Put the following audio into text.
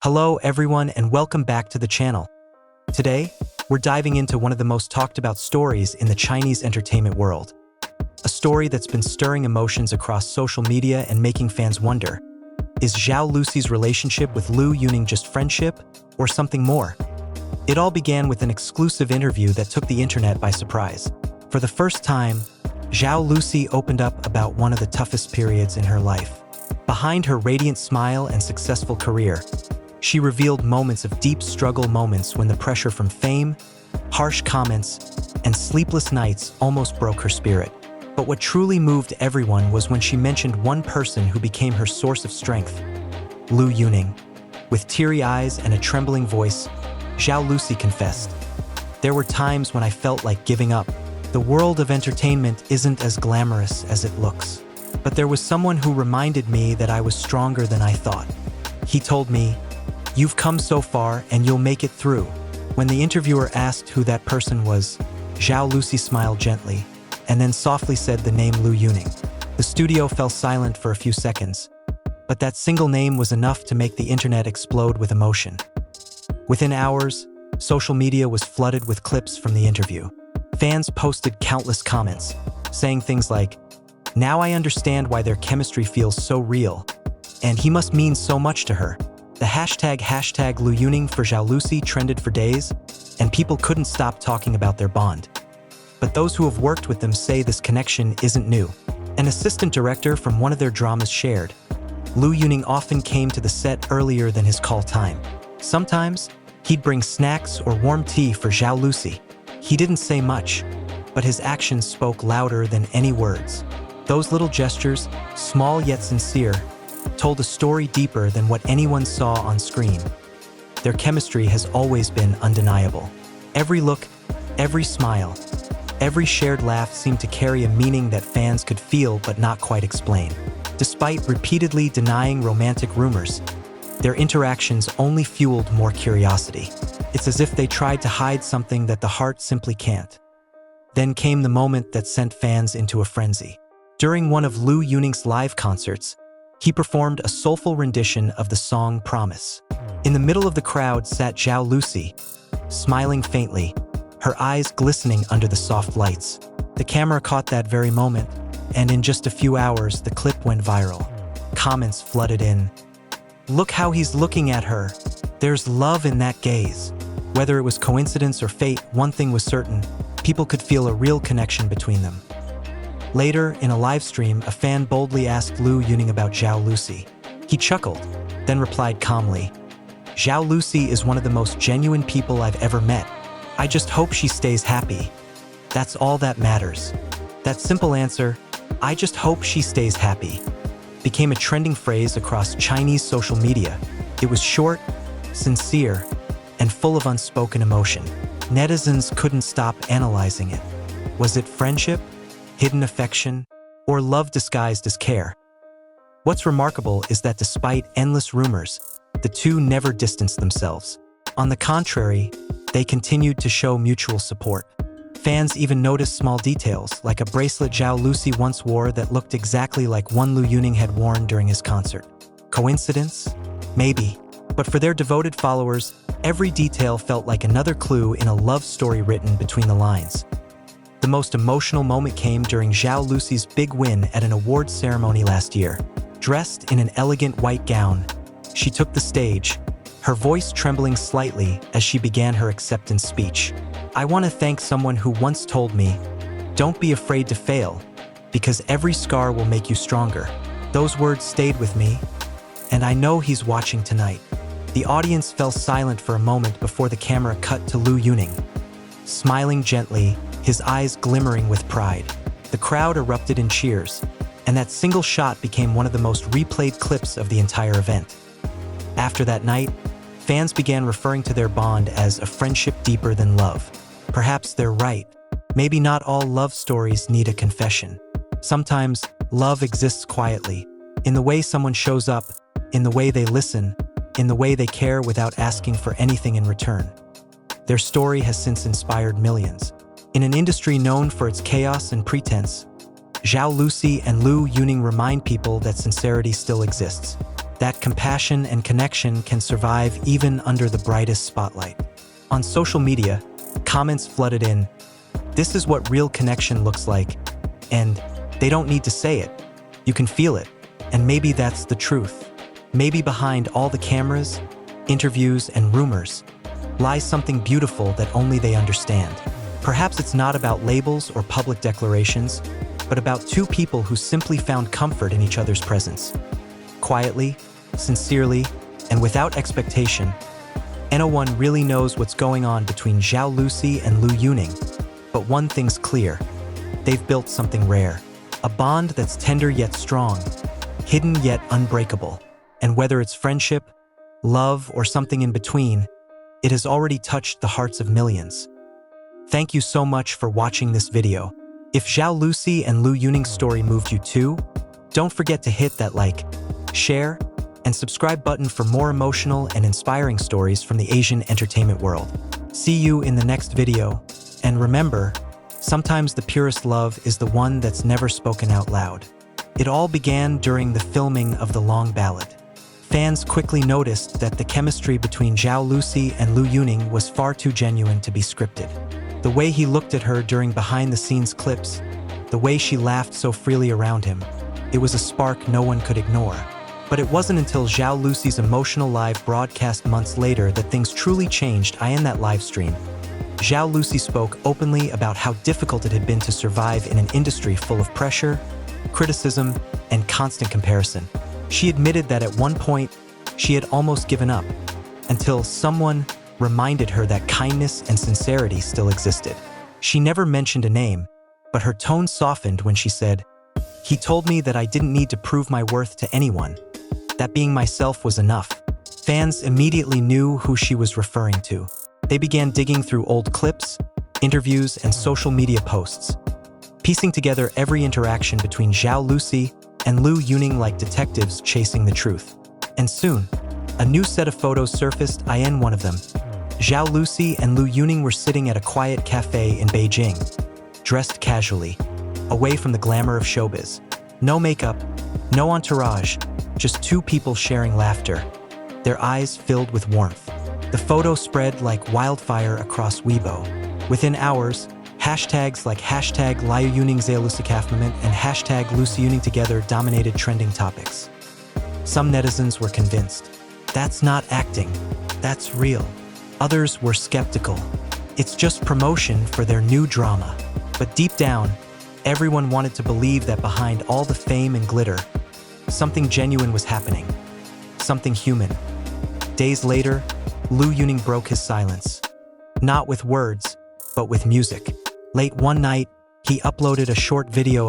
Hello everyone and welcome back to the channel. Today, we're diving into one of the most talked about stories in the Chinese entertainment world. A story that's been stirring emotions across social media and making fans wonder, is Zhao Lusi's relationship with Lu Yuning just friendship or something more? It all began with an exclusive interview that took the internet by surprise. For the first time, Zhao Lusi opened up about one of the toughest periods in her life. Behind her radiant smile and successful career, she revealed moments of deep struggle, moments when the pressure from fame, harsh comments, and sleepless nights almost broke her spirit. But what truly moved everyone was when she mentioned one person who became her source of strength, Lu Yuning. With teary eyes and a trembling voice, Zhao Lusi confessed, "There were times when I felt like giving up. The world of entertainment isn't as glamorous as it looks. But there was someone who reminded me that I was stronger than I thought. He told me, 'You've come so far and you'll make it through.'" When the interviewer asked who that person was, Zhao Lusi smiled gently and then softly said the name Lu Yuning. The studio fell silent for a few seconds, but that single name was enough to make the internet explode with emotion. Within hours, social media was flooded with clips from the interview. Fans posted countless comments, saying things like, "Now I understand why their chemistry feels so real, and he must mean so much to her." The hashtag Lu Yuning for Zhao Lusi trended for days, and people couldn't stop talking about their bond. But those who have worked with them say this connection isn't new. An assistant director from one of their dramas shared, Lu Yuning often came to the set earlier than his call time. Sometimes, he'd bring snacks or warm tea for Zhao Lusi. He didn't say much, but his actions spoke louder than any words. Those little gestures, small yet sincere, told a story deeper than what anyone saw on screen. Their chemistry has always been undeniable. Every look, every smile, every shared laugh seemed to carry a meaning that fans could feel but not quite explain. Despite repeatedly denying romantic rumors, their interactions only fueled more curiosity. It's as if they tried to hide something that the heart simply can't. Then came the moment that sent fans into a frenzy. During one of Lu Yuning's live concerts, he performed a soulful rendition of the song Promise. In the middle of the crowd sat Zhao Lusi, smiling faintly, her eyes glistening under the soft lights. The camera caught that very moment, and in just a few hours, the clip went viral. Comments flooded in. "Look how he's looking at her. There's love in that gaze." Whether it was coincidence or fate, one thing was certain: people could feel a real connection between them. Later, in a live stream, a fan boldly asked Lu Yuning about Zhao Lusi. He chuckled, then replied calmly, "Zhao Lusi is one of the most genuine people I've ever met. I just hope she stays happy. That's all that matters." That simple answer, "I just hope she stays happy," became a trending phrase across Chinese social media. It was short, sincere, and full of unspoken emotion. Netizens couldn't stop analyzing it. Was it friendship, hidden affection, or love disguised as care? What's remarkable is that despite endless rumors, the two never distanced themselves. On the contrary, they continued to show mutual support. Fans even noticed small details, like a bracelet Zhao Lusi once wore that looked exactly like one Lu Yuning had worn during his concert. Coincidence? Maybe. But for their devoted followers, every detail felt like another clue in a love story written between the lines. The most emotional moment came during Zhao Lusi's big win at an awards ceremony last year. Dressed in an elegant white gown, she took the stage, her voice trembling slightly as she began her acceptance speech. "I want to thank someone who once told me, 'Don't be afraid to fail, because every scar will make you stronger.' Those words stayed with me, and I know he's watching tonight." The audience fell silent for a moment before the camera cut to Lu Yuning, smiling gently, his eyes glimmering with pride. The crowd erupted in cheers, and that single shot became one of the most replayed clips of the entire event. After that night, fans began referring to their bond as a friendship deeper than love. Perhaps they're right. Maybe not all love stories need a confession. Sometimes, love exists quietly, in the way someone shows up, in the way they listen, in the way they care without asking for anything in return. Their story has since inspired millions. In an industry known for its chaos and pretense, Zhao Lusi and Lu Yuning remind people that sincerity still exists. that compassion and connection can survive even under the brightest spotlight. On social media, comments flooded in, "This is what real connection looks like," and "They don't need to say it. You can feel it." And maybe that's the truth. Maybe behind all the cameras, interviews, and rumors lies something beautiful that only they understand. Perhaps it's not about labels or public declarations, but about two people who simply found comfort in each other's presence. Quietly, sincerely, and without expectation, no one really knows what's going on between Zhao Lusi and Lu Yuning. But one thing's clear: they've built something rare. A bond that's tender yet strong, hidden yet unbreakable. And whether it's friendship, love, or something in between, it has already touched the hearts of millions. Thank you so much for watching this video. If Zhao Lusi and Lu Yuning's story moved you too, don't forget to hit that like, share, and subscribe button for more emotional and inspiring stories from the Asian entertainment world. See you in the next video, and remember, sometimes the purest love is the one that's never spoken out loud. It all began during the filming of The Long Ballad. Fans quickly noticed that the chemistry between Zhao Lusi and Lu Yuning was far too genuine to be scripted. The way he looked at her during behind-the-scenes clips, the way she laughed so freely around him, it was a spark no one could ignore. But it wasn't until Zhao Lusi's emotional live broadcast months later that things truly changed. In that live stream, Zhao Lusi spoke openly about how difficult it had been to survive in an industry full of pressure, criticism, and constant comparison. She admitted that at one point, she had almost given up, until someone reminded her that kindness and sincerity still existed. She never mentioned a name, but her tone softened when she said, "He told me that I didn't need to prove my worth to anyone, that being myself was enough." Fans immediately knew who she was referring to. They began digging through old clips, interviews, and social media posts, piecing together every interaction between Zhao Lusi and Lu Yuning like detectives chasing the truth. And soon, a new set of photos surfaced. In one of them, Zhao Lusi and Lu Yuning were sitting at a quiet cafe in Beijing, dressed casually, away from the glamour of showbiz. No makeup, no entourage, just two people sharing laughter, their eyes filled with warmth. The photo spread like wildfire across Weibo. Within hours, hashtags like hashtag Liu Yuning Zhao Lusi Moment and hashtag Lusi Yuning Together dominated trending topics. Some netizens were convinced. That's not acting, that's real. Others were skeptical. It's just promotion for their new drama. But deep down, everyone wanted to believe that behind all the fame and glitter, something genuine was happening. Something human. Days later, Lu Yuning broke his silence. Not with words, but with music. Late one night, he uploaded a short video